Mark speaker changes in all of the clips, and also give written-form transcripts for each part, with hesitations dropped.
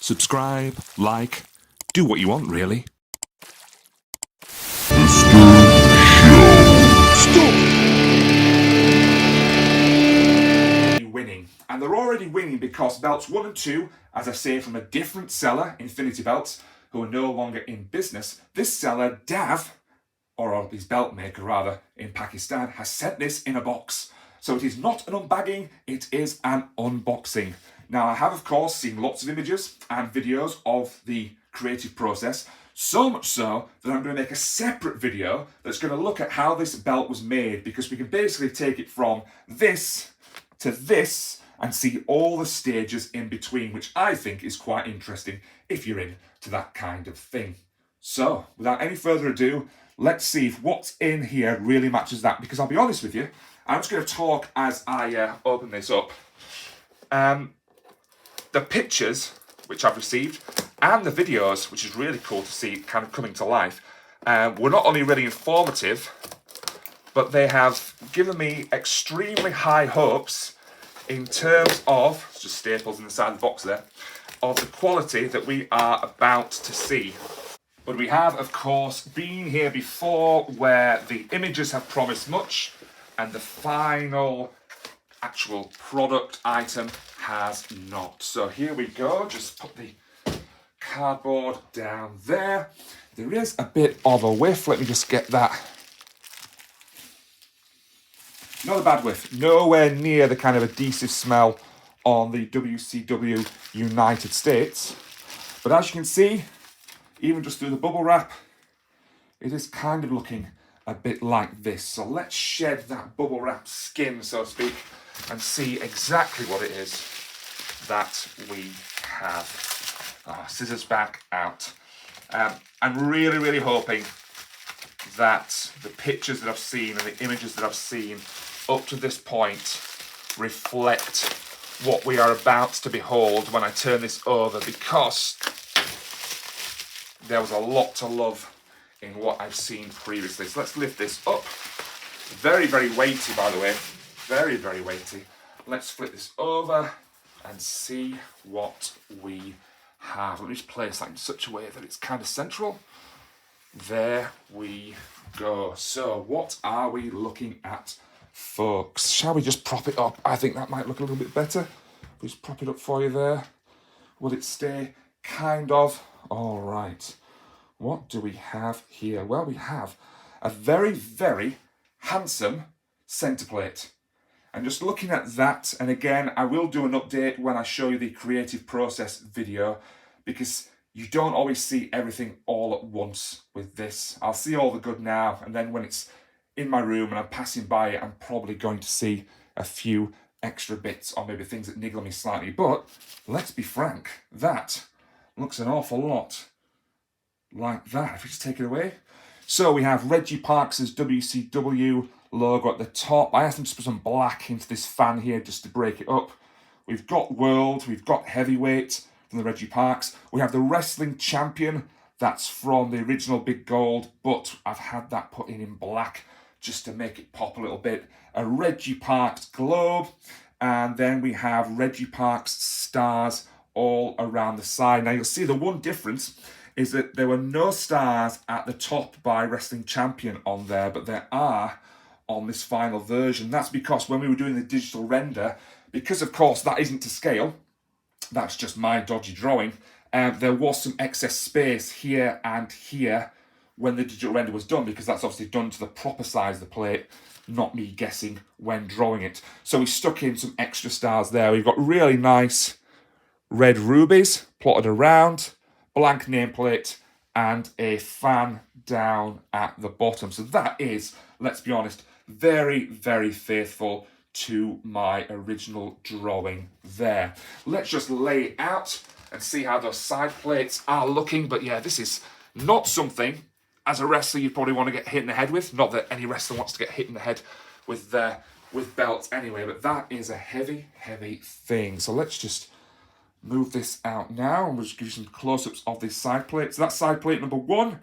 Speaker 1: subscribe, like, do what you want, really. Winning. And they're already winning because belts 1 and 2, as I say, from a different seller, InfinityBelts, who are no longer in business. This seller, Dav, or his belt maker rather, in Pakistan, has sent this in a box. So it is not an unbagging, it is an unboxing. Now I have of course seen lots of images and videos of the creative process, so much so that I'm going to make a separate video that's going to look at how this belt was made, because we can basically take it from this to this and see all the stages in between, which I think is quite interesting if you're into that kind of thing. So without any further ado, let's see if what's in here really matches that, because I'll be honest with you, I'm just going to talk as I open this up. The pictures which I've received and the videos, which is really cool to see kind of coming to life, were not only really informative, but they have given me extremely high hopes in terms of, it's just staples inside the box there, of the quality that we are about to see. But we have, of course, been here before where the images have promised much and the final actual product item has not. So here we go, just put the cardboard down there. There is a bit of a whiff, let me just get that. Not a bad whiff, nowhere near the kind of adhesive smell on the WCW United States. But as you can see, even just through the bubble wrap, it is kind of looking a bit like this. So let's shed that bubble wrap skin, so to speak, and see exactly what it is that we have. Scissors back out. I'm really, really hoping that the pictures that I've seen and the images that I've seen up to this point reflect what we are about to behold when I turn this over, because there was a lot to love in what I've seen previously. So let's lift this up. Very, very weighty, by the way. Very, very weighty. Let's flip this over and see what we have. Let me just place that in such a way that it's kind of central. There we go. So what are we looking at, folks? Shall we just prop it up? I think that might look a little bit better. We'll just prop it up for you there. Will it stay kind of? All right. What do we have here? Well, we have a very, very handsome centre plate. And just looking at that, and again, I will do an update when I show you the creative process video, because you don't always see everything all at once with this. I'll see all the good now, and then when it's in my room and I'm passing by it, I'm probably going to see a few extra bits or maybe things that niggle me slightly. But let's be frank, that looks an awful lot like that. If we just take it away. So we have Reggie Parks' WCW logo at the top. I asked him to put some black into this fan here just to break it up. We've got World, we've got Heavyweight from the Reggie Parks. We have the Wrestling Champion, that's from the original Big Gold, but I've had that put in black just to make it pop a little bit. A Reggie Parks globe, and then we have Reggie Parks stars all around the side. Now you'll see the one difference is that there were no stars at the top by Wrestling Champion on there, but there are on this final version. That's because when we were doing the digital render, because of course that isn't to scale, that's just my dodgy drawing, there was some excess space here and here when the digital render was done, because that's obviously done to the proper size of the plate, not me guessing when drawing it. So we stuck in some extra stars there. We've got really nice red rubies plotted around, blank nameplate, and a fan down at the bottom. So that is, let's be honest, very, very faithful to my original drawing there. Let's just lay it out and see how those side plates are looking. But yeah, this is not something, as a wrestler, you probably want to get hit in the head with. Not that any wrestler wants to get hit in the head with belts anyway, but that is a heavy, heavy thing. So let's just move this out now, and we'll just give you some close-ups of this side plate. So that's side plate number 1,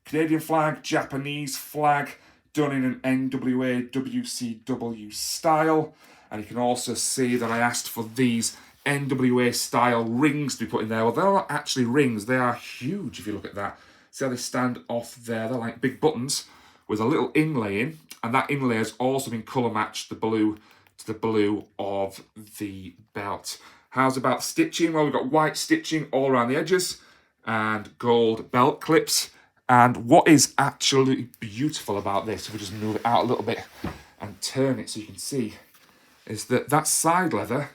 Speaker 1: Canadian flag, Japanese flag, done in an NWA WCW style. And you can also see that I asked for these NWA style rings to be put in there. Well, they're not actually rings, they are huge if you look at that. See how they stand off there? They're like big buttons with a little inlay in, and that inlay has also been colour matched the blue to the blue of the belt. How's about stitching? Well, we've got white stitching all around the edges and gold belt clips. And what is actually beautiful about this, if we just move it out a little bit and turn it so you can see, is that that side leather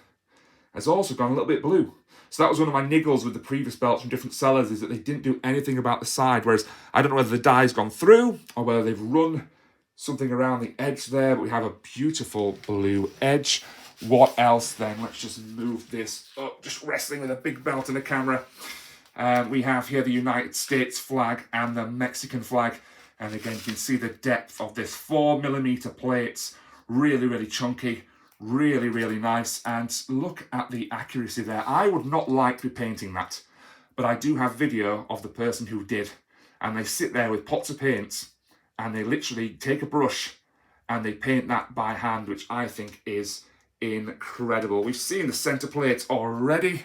Speaker 1: has also gone a little bit blue. So that was one of my niggles with the previous belts from different sellers, is that they didn't do anything about the side. Whereas I don't know whether the dye's gone through or whether they've run something around the edge there, but we have a beautiful blue edge. What else then? Let's just move this up, just wrestling with a big belt and a camera. We have here the United States flag and the Mexican flag. And again, you can see the depth of this 4mm plates. Really, really chunky. Really, really nice. And look at the accuracy there. I would not like to be painting that, but I do have video of the person who did. And they sit there with pots of paints and they literally take a brush and they paint that by hand, which I think is incredible. We've seen the center plates already.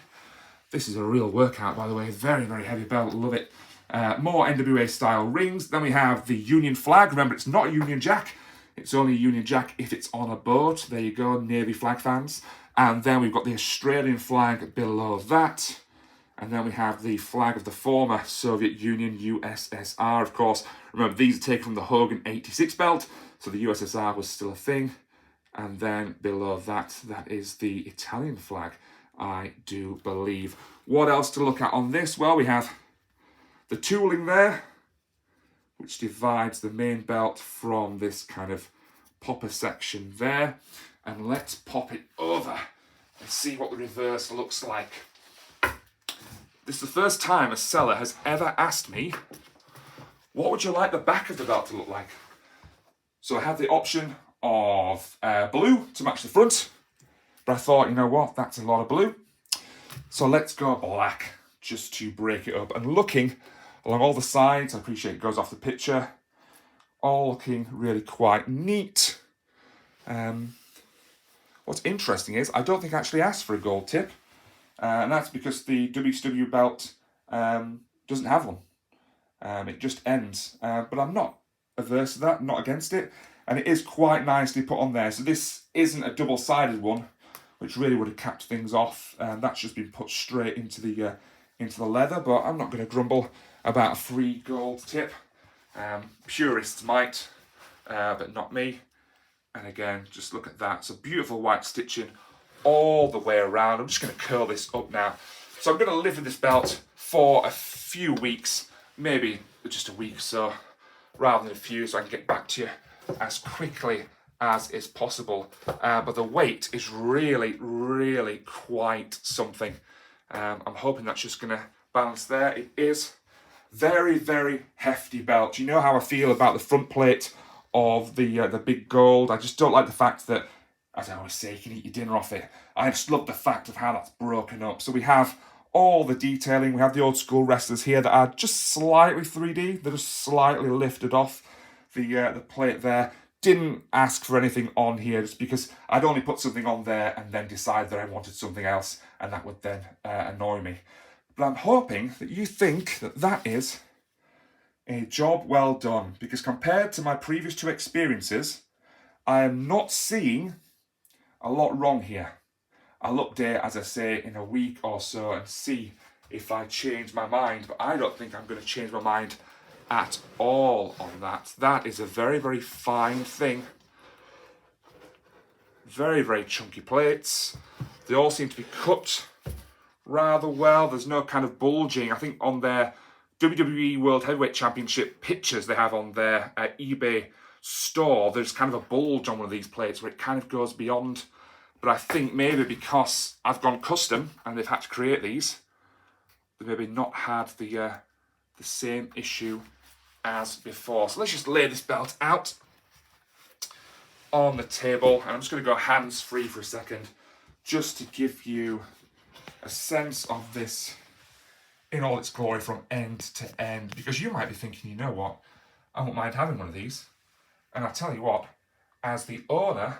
Speaker 1: This is a real workout, by the way. Very, very heavy belt. Love it. More NWA style rings. Then we have the Union flag. Remember, it's not a Union Jack. It's only a Union Jack if it's on a boat. There you go, Navy flag fans. And then we've got the Australian flag below that. And then we have the flag of the former Soviet Union, USSR, of course. Remember, these are taken from the Hogan 86 belt, so the USSR was still a thing. And then below that, that is the Italian flag, I do believe. What else to look at on this? Well, we have the tooling there, which divides the main belt from this kind of popper section there. And let's pop it over and see what the reverse looks like. This is the first time a seller has ever asked me, what would you like the back of the belt to look like? So I had the option of blue to match the front, but I thought, you know what, that's a lot of blue. So let's go black just to break it up. And looking along all the sides, I appreciate it goes off the picture, all looking really quite neat. What's interesting is I don't think I actually asked for a gold tip, and that's because the WCW belt doesn't have one. It just ends, but I'm not averse to that, not against it, and it is quite nicely put on there. So this isn't a double-sided one, which really would have capped things off. That's just been put straight into the leather, but I'm not going to grumble about a free gold tip. Purists might, but not me. And again, just look at that. So beautiful white stitching all the way around. I'm just going to curl this up now. So I'm going to live with this belt for a few weeks, maybe just a week or so, rather than a few, so I can get back to you as quickly as is possible. But the weight is really, really quite something. I'm hoping that's just going to balance there. It is very, very hefty belt. You know how I feel about the front plate of the big gold. I just don't like the fact that, as I always say, you can eat your dinner off it. I just love the fact of how that's broken up. So we have all the detailing. We have the old school wrestlers here that are just slightly 3D. They're just slightly lifted off the plate there. Didn't ask for anything on here just because I'd only put something on there and then decide that I wanted something else, and that would then annoy me. But I'm hoping that you think that that is a job well done, because compared to my previous two experiences, I am not seeing a lot wrong here. I'll update, as I say, in a week or so and see if I change my mind, but I don't think I'm going to change my mind at all on that. That is a very, very fine thing. Very, very chunky plates. They all seem to be cut rather well. There's no kind of bulging. I think on their WWE World Heavyweight Championship pictures they have on their eBay store, there's kind of a bulge on one of these plates where it kind of goes beyond. But I think maybe because I've gone custom and they've had to create these, they've maybe not had the same issue as before. So let's just lay this belt out on the table, and I'm just going to go hands-free for a second just to give you a sense of this in all its glory from end to end, because you might be thinking, you know what, I won't mind having one of these. And I tell you what, as the owner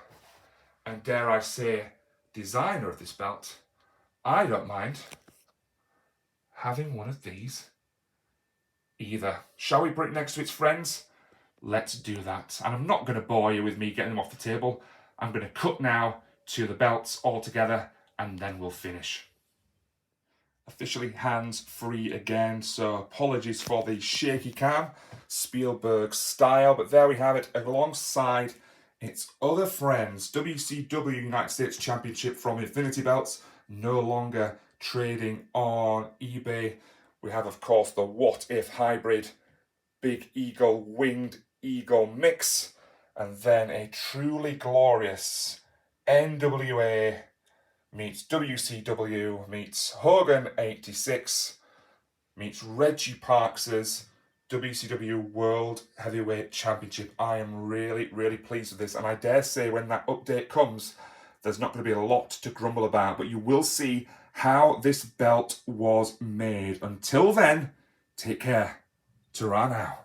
Speaker 1: and dare I say designer of this belt, I don't mind having one of these either. Shall we put it next to its friends? Let's do that. And I'm not going to bore you with me getting them off the table. I'm going to cut now to the belts all together and then we'll finish. Officially hands-free again, so apologies for the shaky cam, Spielberg style, but there we have it alongside its other friends. WCW United States Championship from InfinityBelts, no longer trading on eBay. We have, of course, the What If Hybrid Big Eagle Winged Eagle mix, and then a truly glorious NWA meets WCW, meets Hogan 86, meets Reggie Parks's WCW World Heavyweight Championship. I am really, really pleased with this, and I dare say when that update comes, there's not going to be a lot to grumble about, but you will see how this belt was made. Until then, take care. Ta-ra now.